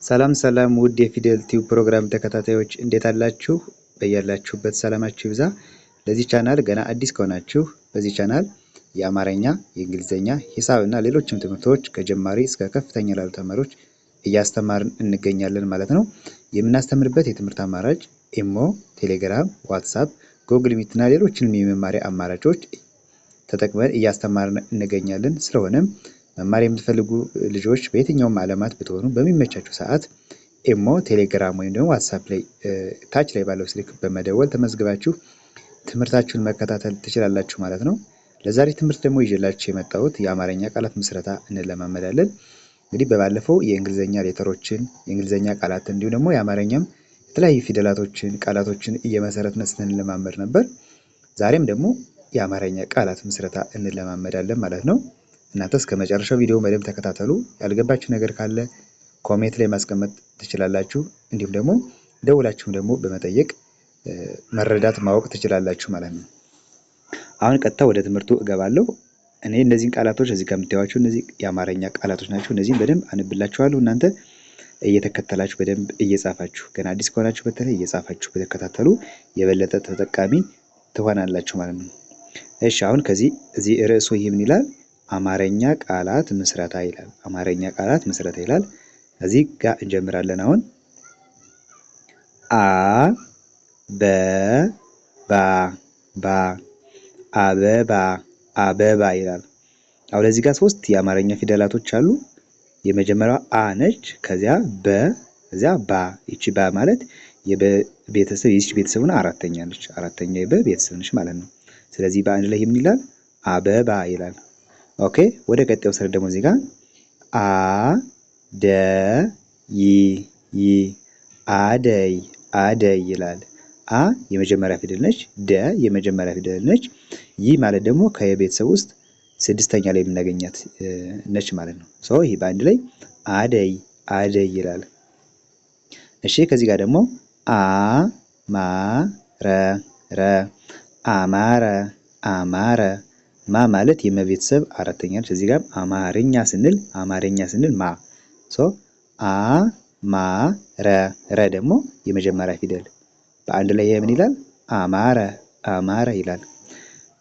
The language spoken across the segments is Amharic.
ሰላም ሰላም ውድ የፊደል ቲዩብ ፕሮግራም ተከታታዮች እንዴት አላችሁ? በያላችሁበት ሰላማችሁ ይብዛ። ለዚህ ቻናል ገና አዲስ ከሆናችሁ በዚህ ቻናል የአማርኛ፣ የእንግሊዘኛ፣ ሂሳብና ሌሎችም ትምህርቶች ከጀማሪ እስከ ከፍተኛ ላሉ ተማሪዎች እያስተማርን እንገኛለን ማለት ነው። የምናስተምርበት የትምህርት አማራጭ ኢሞ፣ ቴሌግራም፣ ዋትስአፕ፣ ጉግል ሚት እና ሌሎችንም የመማሪያ አማራጮች ተጠቅመን እያስተማርን እንገኛለን። ስለሆነም መማር የምትፈልጉ ልጆች በየትኛውም ዓለማት ብትሆኑ በሚመቻችሁ ሰዓት ኢሞ፣ ቴሌግራም ወይም ደግሞ ዋትስአፕ ላይ ታች ላይ ባለው ስልክ በመደወል ተመዝግባችሁ ትምህርታችሁን መከታተል ትችላላችሁ ማለት ነው። ለዛሬ ትምህርት ደግሞ ይዤላችሁ የመጣሁት የአማርኛ ቃላት ምስረታ እንለማመዳለን። እንግዲህ በባለፈው የእንግሊዘኛ ሌተሮችን፣ የእንግሊዘኛ ቃላትን እንዲሁም ደግሞ የአማርኛም የተለያዩ ፊደላቶችን፣ ቃላቶችን እየመሰረትን ስንለማመድ ነበር። ዛሬም ደግሞ የአማርኛ ቃላት ምስረታ እንለማመዳለን ማለት ነው። እናንተ እስከ መጨረሻው ቪዲዮ በደንብ ተከታተሉ። ያልገባችሁ ነገር ካለ ኮሜንት ላይ ማስቀመጥ ትችላላችሁ። እንዲሁም ደግሞ ደውላችሁም ደግሞ በመጠየቅ መረዳት ማወቅ ትችላላችሁ ማለት ነው። አሁን ቀጥታ ወደ ትምህርቱ እገባለሁ። እኔ እነዚህን ቃላቶች እዚህ ጋር የምታዩዋቸው እነዚህ የአማርኛ ቃላቶች ናቸው። እነዚህን በደንብ አነብላችኋለሁ። እናንተ እየተከተላችሁ በደንብ እየጻፋችሁ፣ ገና አዲስ ከሆናችሁ በተለይ እየጻፋችሁ በተከታተሉ የበለጠ ተጠቃሚ ትሆናላችሁ ማለት ነው። እሺ አሁን እዚህ ርዕሱ ይህ ምን ይላል? አማርኛ ቃላት ምስረታ ይላል። አማርኛ ቃላት ምስረታ ይላል። እዚህ ጋር እንጀምራለን። አሁን አበባ አበባ ይላል። አሁን እዚህ ጋር ሶስት የአማርኛ ፊደላቶች አሉ። የመጀመሪያዋ አ ነች። ከዚያ በ፣ ከዚያ ባ። ይቺ ባ ማለት የቤተሰብ የዚህ ቤተሰብ ነው። አራተኛ ነች። አራተኛ የበ ቤተሰብ ነች ማለት ነው። ስለዚህ በአንድ ላይ ምን ይላል? አበባ ይላል። ኦኬ ወደ ቀጣዩ ስር ደግሞ እዚህ ጋር አደይ አደይ ይላል። አ የመጀመሪያ ፊደል ነች። ደ የመጀመሪያ ፊደል ነች። ይ ማለት ደግሞ ከየቤተሰብ ውስጥ ስድስተኛ ላይ የምናገኛት ነች ማለት ነው። ይህ በአንድ ላይ አደይ አደይ ይላል። እሺ ከዚህ ጋር ደግሞ አማረ አማረ ማ ማለት የመቤተሰብ አራተኛ ነች። እዚህ ጋር አማርኛ ስንል ማ ረ ደግሞ የመጀመሪያ ፊደል በአንድ ላይ ምን ይላል? አማረ አማረ ይላል።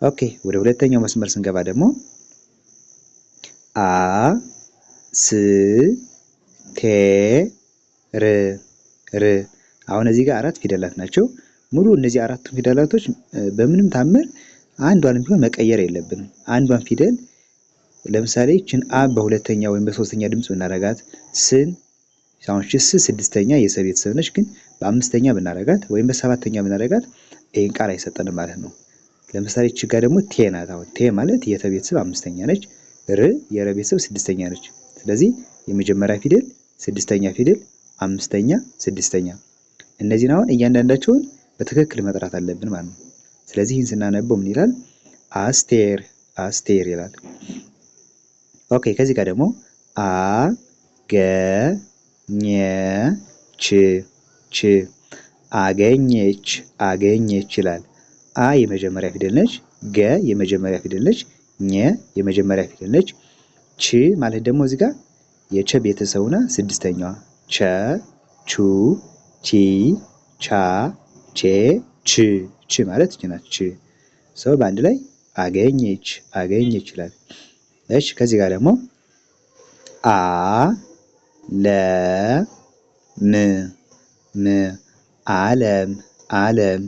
ኦኬ ወደ ሁለተኛው መስመር ስንገባ ደግሞ ር አሁን እዚህ ጋር አራት ፊደላት ናቸው። ሙሉ እነዚህ አራቱ ፊደላቶች በምንም ታምር አንዷንም ቢሆን መቀየር የለብንም። አንዷን ፊደል ለምሳሌ ይችን አ በሁለተኛ ወይም በሶስተኛ ድምጽ ብናረጋት ስን አሁን ስድስተኛ የሰ ቤተሰብ ነች፣ ግን በአምስተኛ ብናረጋት ወይም በሰባተኛ ብናረጋት ይሄን ቃል አይሰጠንም ማለት ነው። ለምሳሌ እቺ ጋር ደግሞ ቴ ናት። አሁን ቴ ማለት የተ ቤተሰብ አምስተኛ ነች፣ ር የረ ቤተሰብ ስድስተኛ ነች። ስለዚህ የመጀመሪያ ፊደል፣ ስድስተኛ ፊደል፣ አምስተኛ፣ ስድስተኛ እነዚህን አሁን እያንዳንዳቸውን በትክክል መጥራት አለብን ማለት ነው። ስለዚህ ይህን ስናነበው ምን ይላል? አስቴር አስቴር ይላል። ኦኬ ከዚህ ጋር ደግሞ አገኘች አገኘች ይላል። አ የመጀመሪያ ፊደል ነች። ገ የመጀመሪያ ፊደል ነች። ኘ የመጀመሪያ ፊደል ነች። ች ማለት ደግሞ እዚህ ጋር የቸ ቤተሰቡና ስድስተኛዋ ቸ፣ ቹ፣ ቺ፣ ቻ፣ ቼ፣ ች ማለት እቺ ናት። ች በአንድ ላይ አገኘች አገኘች ይላል። እሺ ከዚህ ጋር ደግሞ ዓለም ዓለም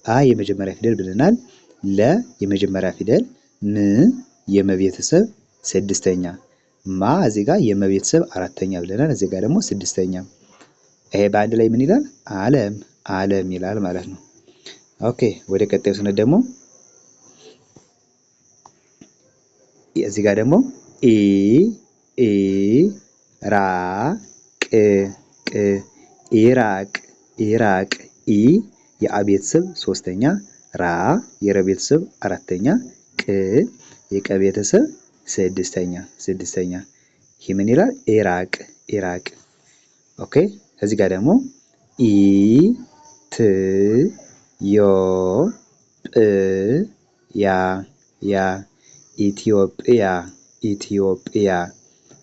አ የመጀመሪያ ፊደል ብለናል። ለ የመጀመሪያ ፊደል፣ ም የመቤተሰብ ስድስተኛ፣ ማ እዚህ ጋር የመቤተሰብ አራተኛ ብለናል። እዚህ ጋር ደግሞ ስድስተኛ። ይሄ በአንድ ላይ ምን ይላል? ዓለም ዓለም ይላል ማለት ነው። ኦኬ ወደ ቀጣዩ ስንሄድ ደግሞ እዚህ ጋር ደግሞ ኢራቅ ኢ የአ ቤተሰብ ሶስተኛ፣ ራ የረ ቤተሰብ አራተኛ፣ ቅ የቀ ቤተሰብ ስድስተኛ። ይህ ምን ይላል? ኢራቅ። ኦኬ ከዚህ ጋር ደግሞ ኢትዮጵያ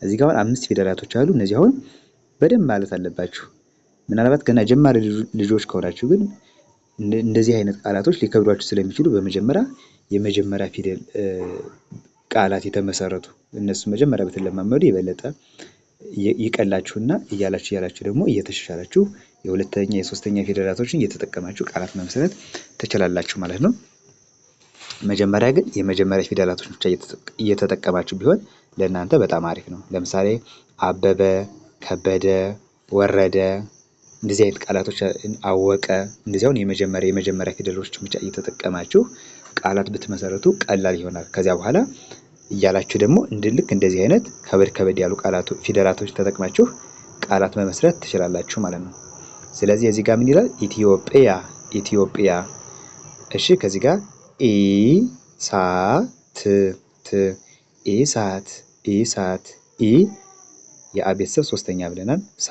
እዚህ ጋር አምስት ፊደላቶች አሉ። እነዚህ አሁን በደንብ ማለት አለባችሁ። ምናልባት ገና ጀማሪ ልጆች ከሆናችሁ ግን እንደዚህ አይነት ቃላቶች ሊከብዷችሁ ስለሚችሉ በመጀመሪያ የመጀመሪያ ፊደል ቃላት የተመሰረቱ እነሱ መጀመሪያ ብትለማመዱ የበለጠ ይቀላችሁና እያላችሁ ደግሞ እየተሻሻላችሁ የሁለተኛ የሶስተኛ ፊደላቶችን እየተጠቀማችሁ ቃላት መመስረት ትችላላችሁ ማለት ነው። መጀመሪያ ግን የመጀመሪያ ፊደላቶች ብቻ እየተጠቀማችሁ ቢሆን ለእናንተ በጣም አሪፍ ነው። ለምሳሌ አበበ፣ ከበደ፣ ወረደ እንደዚህ አይነት ቃላቶች አወቀ እንደዚህ አሁን የመጀመሪያ ፊደሎችን ብቻ እየተጠቀማችሁ ቃላት ብትመሰረቱ ቀላል ይሆናል። ከዚያ በኋላ እያላችሁ ደግሞ ልክ እንደዚህ አይነት ከበድ ያሉ ፊደላቶች ተጠቅማችሁ ቃላት መመስረት ትችላላችሁ ማለት ነው። ስለዚህ እዚህ ጋር ምን ይላል? ኢትዮጵያ። እሺ ከዚህ ጋር ኢሳት የአ ቤተሰብ ሶስተኛ ብለናል። ሳ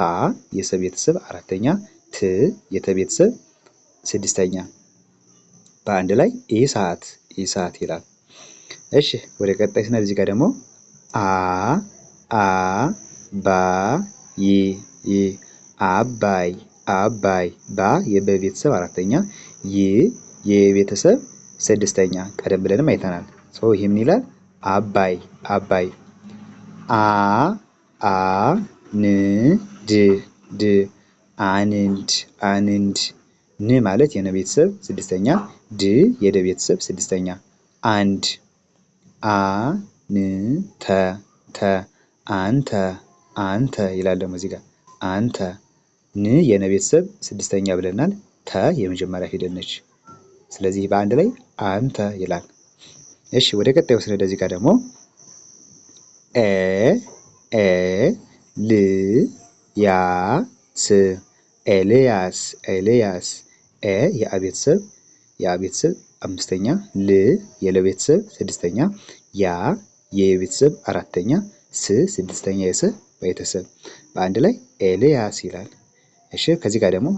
የሰ ቤተሰብ አራተኛ፣ ት የተ ቤተሰብ ስድስተኛ። በአንድ ላይ ኢሳት ይላል። እሺ ወደ ቀጣይ ስናል እዚህ ጋር ደግሞ አባይ ባ የበቤተሰብ አራተኛ፣ የቤተሰብ ስድስተኛ። ቀደም ብለንም አይተናል። ይሄ ምን ይላል? አባይ አንድ ን ማለት የነ ቤተሰብ ስድስተኛ፣ ድ የደ ቤተሰብ ስድስተኛ። አንድ አንተ ይላል። ደግሞ እዚህ ጋር አንተ ን የነ ቤተሰብ ስድስተኛ ብለናል። ተ የመጀመሪያ ፊደል ነች። ስለዚህ በአንድ ላይ አንተ ይላል። እሺ ወደ ቀጣዩ ስንሄድ እዚህ ጋር ደግሞ ኤልያስ የአ ቤተሰብ አምስተኛ፣ ል የለ ቤተሰብ ስድስተኛ፣ ያ የቤተሰብ አራተኛ፣ ስ ስድስተኛ የሰ ቤተሰብ በአንድ ላይ ኤልያስ ይላል። እሺ ከዚህ ጋር ደግሞ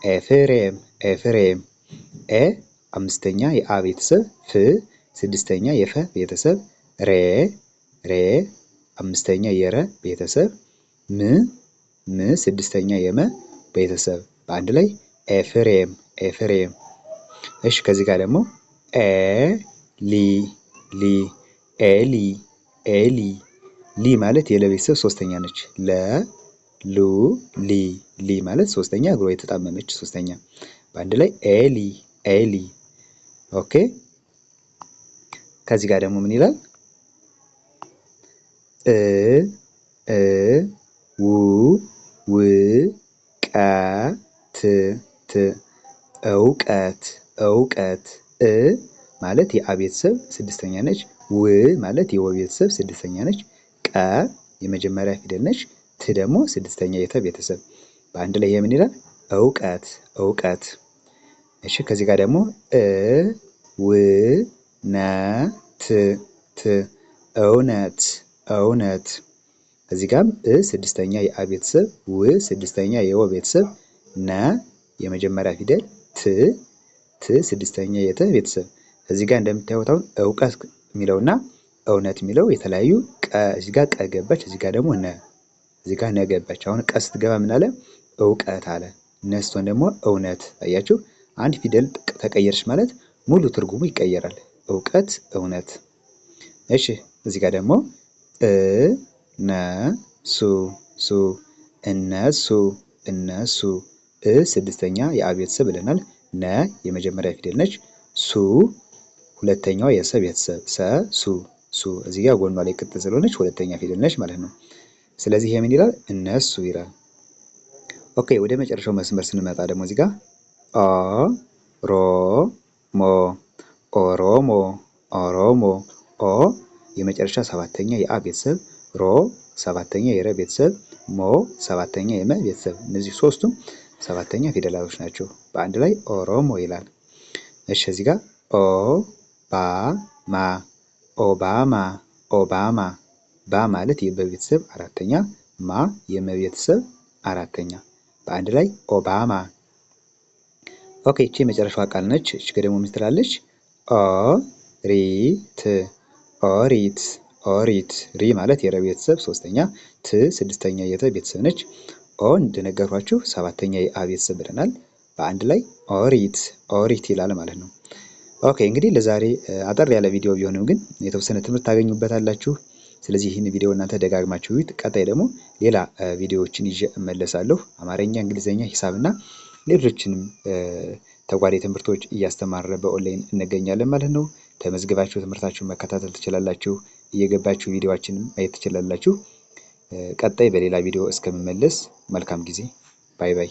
ኤፍሬም አምስተኛ የአ ቤተሰብ፣ ፍ ስድስተኛ የፈ ቤተሰብ፣ ሬ አምስተኛ የረ ቤተሰብ፣ ም ስድስተኛ የመ ቤተሰብ በአንድ ላይ ኤፍሬም። እሺ ከዚህ ጋር ደግሞ ሊ ማለት የለ ቤተሰብ ሶስተኛ ነች። ሊ ማለት ሶስተኛ እግሯ የተጣመመች ሶስተኛ በአንድ ላይ ኤሊ። ኦኬ ከዚህ ጋር ደግሞ ምን ይላል? እውቀት ማለት የአ ቤተሰብ ስድስተኛ ነች። ው ማለት የወ ቤተሰብ ስድስተኛ ነች። ቀ የመጀመሪያ ፊደል ነች። ት ደግሞ ስድስተኛ የተ ቤተሰብ በአንድ ላይ የምን ይላል? እውቀት። እሺ ከዚህ ጋር ደግሞ እውነት እዚህ ጋርም ስድስተኛ የአ ቤተሰብ፣ ው ስድስተኛ የወ ቤተሰብ፣ ነ የመጀመሪያ ፊደል፣ ት ስድስተኛ የተ ቤተሰብ። እዚህ ጋር እንደምታዩት አሁን እውቀት የሚለውና እውነት የሚለው የተለያዩ እዚህ ጋር ቀ ገባች፣ እዚህ ጋር ደግሞ ነ፣ እዚህ ጋር ነ ገባች። አሁን ቀ ስትገባ ምን አለ? እውቀት አለ። ነ ስትሆን ደግሞ እውነት። አያችሁ አንድ ፊደል ተቀየረች ማለት ሙሉ ትርጉሙ ይቀየራል። እውቀት፣ እውነት። እሺ እዚህ ጋር ደግሞ እነሱ ስድስተኛ የአ ቤተሰብ ብለናል። ነ የመጀመሪያ ፊደል ነች። ሱ ሁለተኛዋ የሰ ቤተሰብ፣ ሱ እዚህ ጋር ጎኗ ላይ ቅጥ ስለሆነች ሁለተኛ ፊደል ነች ማለት ነው። ስለዚህ ይሄ ምን ይላል? እነሱ ይላል። ኦኬ ወደ መጨረሻው መስመር ስንመጣ ደግሞ እዚህ ጋር ኦሮሞ የመጨረሻ ሰባተኛ የአ ቤተሰብ፣ ሮ ሰባተኛ የረ ቤተሰብ፣ ሞ ሰባተኛ የመ ቤተሰብ። እነዚህ ሶስቱም ሰባተኛ ፊደላቶች ናቸው። በአንድ ላይ ኦሮሞ ይላል። እሺ እዚህ ጋር ኦባማ ባ ማለት የበቤተሰብ አራተኛ፣ ማ የመቤተሰብ አራተኛ በአንድ ላይ ኦባማ። ኦኬ እቺ የመጨረሻዋ ቃል ነች። እቺ ደግሞ ምን ትላለች? ኦሪት። ሪ ማለት የረ ቤተሰብ ሶስተኛ፣ ት ስድስተኛ የተ ቤተሰብ ነች። ኦ እንደነገርኳችሁ ሰባተኛ የአ ቤተሰብ ብለናል። በአንድ ላይ ኦሪት ኦሪት ይላል ማለት ነው። ኦኬ እንግዲህ ለዛሬ አጠር ያለ ቪዲዮ ቢሆንም ግን የተወሰነ ትምህርት ታገኙበታላችሁ። ስለዚህ ይህን ቪዲዮ እናንተ ደጋግማችሁ እዩት። ቀጣይ ደግሞ ሌላ ቪዲዮዎችን ይዤ እመለሳለሁ። አማርኛ፣ እንግሊዝኛ፣ ሂሳብና ሌሎችንም ተጓዳኝ ትምህርቶች እያስተማርን በኦንላይን እንገኛለን ማለት ነው። ተመዝግባችሁ ትምህርታችሁን መከታተል ትችላላችሁ። እየገባችሁ ቪዲዮአችንን ማየት ትችላላችሁ። ቀጣይ በሌላ ቪዲዮ እስከምመለስ መልካም ጊዜ። ባይ ባይ።